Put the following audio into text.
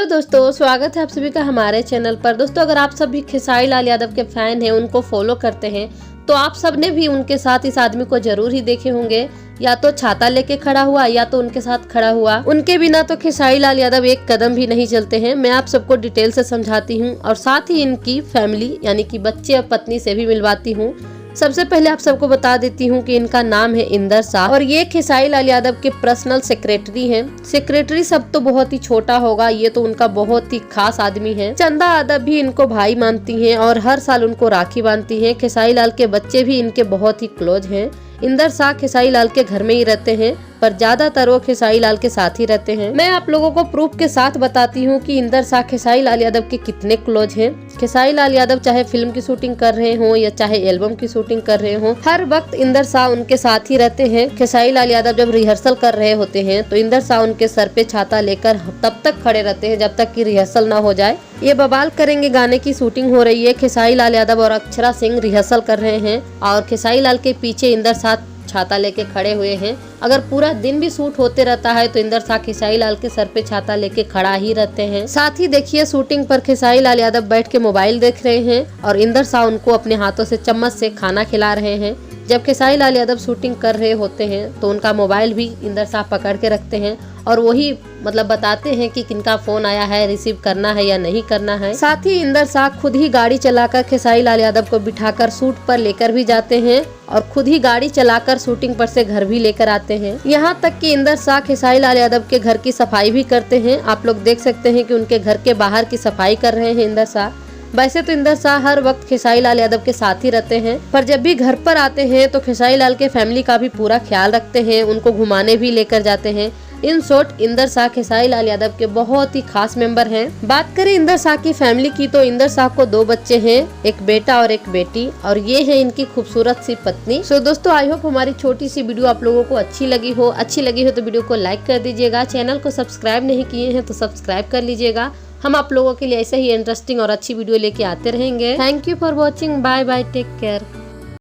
Hello दोस्तों, स्वागत है आप सभी का हमारे चैनल पर। दोस्तों, अगर आप सभी खेसारी लाल यादव के फैन हैं, उनको फॉलो करते हैं, तो आप सबने भी उनके साथ इस आदमी को जरूर ही देखे होंगे। या तो छाता लेके खड़ा हुआ या तो उनके साथ खड़ा हुआ। उनके बिना तो खेसारी लाल यादव एक कदम भी नहीं चलते हैं। मैं आप सबको डिटेल से समझाती हूँ और साथ ही इनकी फैमिली यानी कि बच्चे और पत्नी से भी मिलवाती हूँ। सबसे पहले आप सबको बता देती हूँ कि इनका नाम है इंदर शाह और ये खेसारी लाल यादव के पर्सनल सेक्रेटरी हैं। सेक्रेटरी सब तो बहुत ही छोटा होगा, ये तो उनका बहुत ही खास आदमी है। चंदा यादव भी इनको भाई मानती हैं और हर साल उनको राखी बांधती हैं। खेसारी लाल के बच्चे भी इनके बहुत ही क्लोज हैं। इंदर शाह खेसारी लाल के घर में ही रहते हैं, पर ज्यादातर वो खेसारी लाल के साथ ही रहते हैं। मैं आप लोगों को प्रूफ के साथ बताती हूँ कि इंदर शाह खेसारी लाल यादव के कितने क्लोज हैं। खेसारी लाल यादव चाहे फिल्म की शूटिंग कर रहे हों या चाहे एल्बम की शूटिंग कर रहे हों, हर वक्त इंदर शाह उनके साथ ही रहते हैं। खेसारी लाल यादव जब रिहर्सल कर रहे होते हैं तो इंदर शाह उनके सर पे छाता लेकर तब तक खड़े रहते हैं जब तक कि रिहर्सल ना हो जाए। ये बवाल करेंगे गाने की शूटिंग हो रही है, खेसारी लाल यादव और अक्षरा सिंह रिहर्सल कर रहे हैं और खेसारी लाल के पीछे इंदर शाह छाता लेके खड़े हुए हैं। अगर पूरा दिन भी शूट होते रहता है तो इंदर शाह खेसारी लाल के सर पे छाता लेके खड़ा ही रहते हैं। साथ ही देखिए, शूटिंग पर खेसारी लाल यादव बैठ के मोबाइल देख रहे हैं और इंदर शाह उनको अपने हाथों से चम्मच से खाना खिला रहे हैं। जब खेसारी लाल यादव शूटिंग कर रहे होते हैं तो उनका मोबाइल भी इंदर शाह पकड़ के रखते हैं और वही बताते हैं कि किनका फोन आया है, रिसीव करना है या नहीं करना है। साथ ही इंदर शाह खुद ही गाड़ी चलाकर खेसारी लाल यादव को बिठाकर शूट पर लेकर भी जाते हैं और खुद ही गाड़ी चलाकर शूटिंग पर से घर भी लेकर आते हैं। यहाँ तक कि इंदर शाह खेसारी लाल यादव के घर की सफाई भी करते हैं। आप लोग देख सकते हैं कि उनके घर के बाहर की सफाई कर रहे हैं इंदर शाह। वैसे तो इंदर शाह हर वक्त खेसारी लाल यादव के साथ ही रहते हैं, पर जब भी घर पर आते हैं तो खेसारी लाल के फैमिली का भी पूरा ख्याल रखते हैं, उनको घुमाने भी लेकर जाते हैं। इन शॉर्ट, इंदर शाह खेसारी लाल यादव के बहुत ही खास मेंबर हैं। बात करें इंदर शाह की फैमिली की तो इंदर शाह को 2 बच्चे हैं, एक बेटा और एक बेटी, और ये है इनकी खूबसूरत सी पत्नी। सो दोस्तों, आई होप हमारी छोटी सी वीडियो आप लोगों को अच्छी लगी हो तो वीडियो को लाइक कर दीजिएगा। चैनल को सब्सक्राइब नहीं किए हैं तो सब्सक्राइब कर लीजिएगा। हम आप लोगों के लिए ऐसे ही इंटरेस्टिंग और अच्छी वीडियो लेके आते रहेंगे। Thank you for watching. Bye bye, take care.